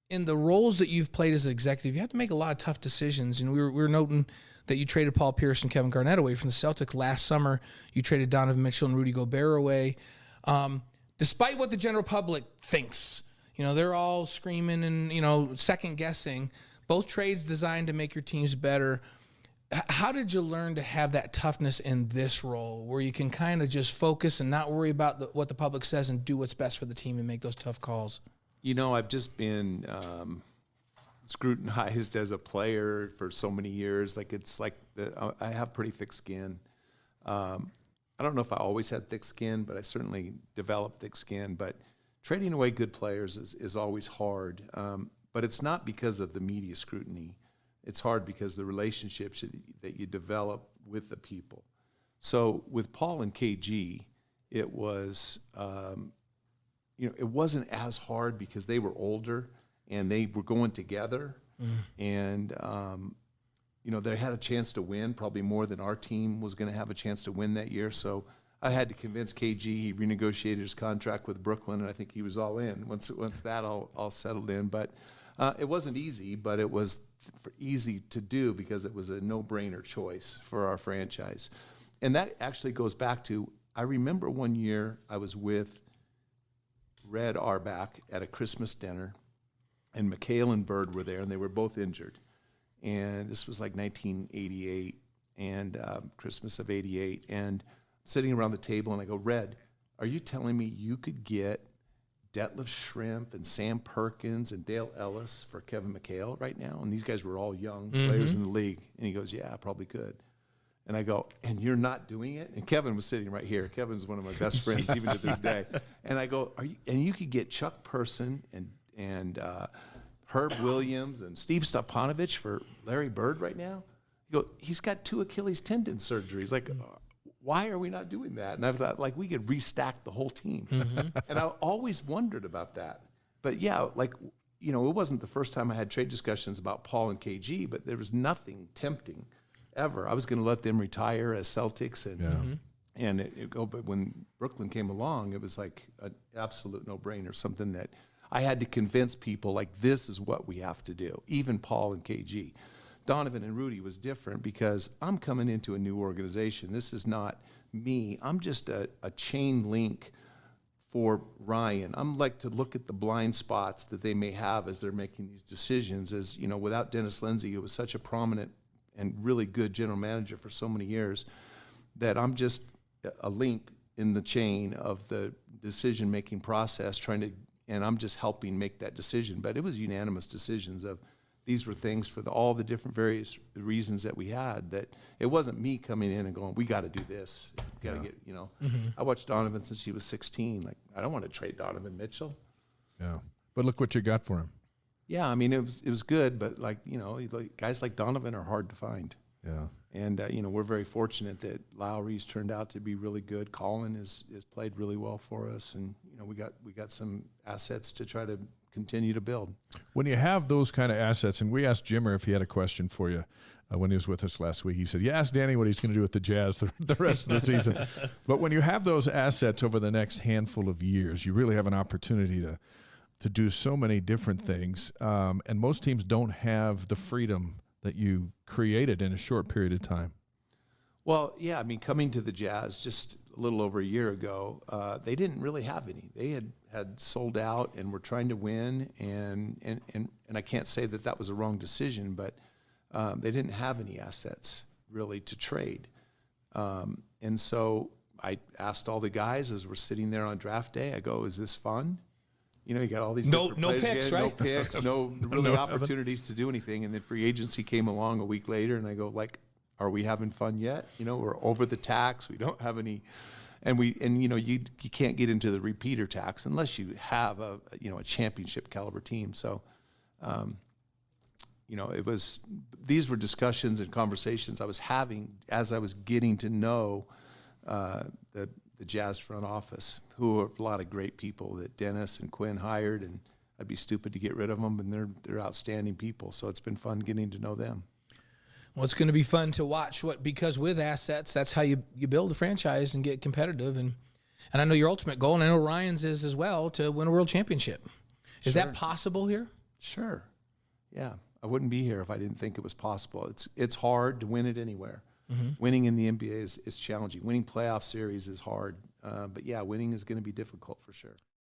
in the roles that you've played as an executive, you have to make a lot of tough decisions. And we were noting that you traded Paul Pierce and Kevin Garnett away from the Celtics last summer. You traded Donovan Mitchell and Rudy Gobert away. Despite what the general public thinks, they're all screaming and, second guessing. Both trades designed to make your teams better. How did you learn to have that toughness in this role where you can kind of just focus and not worry about what the public says and do what's best for the team and make those tough calls? I've just been scrutinized as a player for so many years. I have pretty thick skin. I don't know if I always had thick skin, but I certainly developed thick skin. But trading away good players is always hard. But it's not because of the media scrutiny. It's hard because the relationships that you develop with the people. So with Paul and KG, it was, it wasn't as hard because they were older and they were going together. And, they had a chance to win, probably more than our team was going to have a chance to win that year. So I had to convince KG. He renegotiated his contract with Brooklyn, and I think he was all in once that all settled in. But it wasn't easy, but it was easy to do because it was a no-brainer choice for our franchise. And that actually goes back to, I remember one year I was with Red Auerbach at a Christmas dinner, and McHale and Bird were there, and they were both injured. And this was like 1988, and Christmas of 88. And sitting around the table, and I go, Red, are you telling me you could get Detlef Schrempf and Sam Perkins and Dale Ellis for Kevin McHale right now? And these guys were all young players in the league. And he goes, yeah, I probably could. And I go, and you're not doing it? And Kevin was sitting right here. Kevin's one of my best friends even to this day. And I go, and you could get Chuck Person and Herb Williams and Steve Stepanovich for Larry Bird right now? You go, he's got 2 Achilles tendon surgeries. Like, why are we not doing that? And I thought, we could restack the whole team. And I always wondered about that. But yeah, it wasn't the first time I had trade discussions about Paul and KG, but there was nothing tempting ever. I was going to let them retire as Celtics. But when Brooklyn came along, it was like an absolute no-brainer, something that I had to convince people, this is what we have to do, even Paul and KG. Donovan and Rudy was different because I'm coming into a new organization. This is not me. I'm just a chain link for Ryan. I'm to look at the blind spots that they may have as they're making these decisions. As without Dennis Lindsay, who was such a prominent and really good general manager for so many years, that I'm just a link in the chain of the decision-making process, and I'm just helping make that decision. But it was unanimous decisions of, these were things for all the different various reasons that we had, that it wasn't me coming in and going, we got to do this. We got to get, I watched Donovan since he was 16. I don't want to trade Donovan Mitchell. Yeah. But look what you got for him. Yeah. I mean, it was good, but guys like Donovan are hard to find. Yeah. And, we're very fortunate that Lowry's turned out to be really good. Colin has played really well for us. And, we got some assets to try to continue to build. When you have those kind of assets, and we asked Jimmer if he had a question for you when he was with us last week. He said, ask Danny what he's going to do with the Jazz the rest of the season. But when you have those assets over the next handful of years, you really have an opportunity to do so many different things. And most teams don't have the freedom that you created in a short period of time. Well, yeah, I mean, coming to the Jazz just a little over a year ago, they didn't really have any. They had sold out and were trying to win, and I can't say that was a wrong decision, but they didn't have any assets really to trade. And so I asked all the guys as we're sitting there on draft day, I go, is this fun? You got all these different players picks, again, right? No picks, no really opportunities to do anything. And then free agency came along a week later, and I go, are we having fun yet? We're over the tax. We don't have any, you can't get into the repeater tax unless you have a championship caliber team. So, these were discussions and conversations I was having as I was getting to know the Jazz front office, who are a lot of great people that Dennis and Quinn hired, and I'd be stupid to get rid of them, and they're outstanding people. So it's been fun getting to know them. Well, it's going to be fun to watch because with assets, that's how you build a franchise and get competitive. And I know your ultimate goal, and I know Ryan's is as well, to win a world championship. Is that possible here? Sure. Yeah. I wouldn't be here if I didn't think it was possible. It's hard to win it anywhere. Winning in the NBA is challenging. Winning playoff series is hard. But yeah, winning is going to be difficult for sure.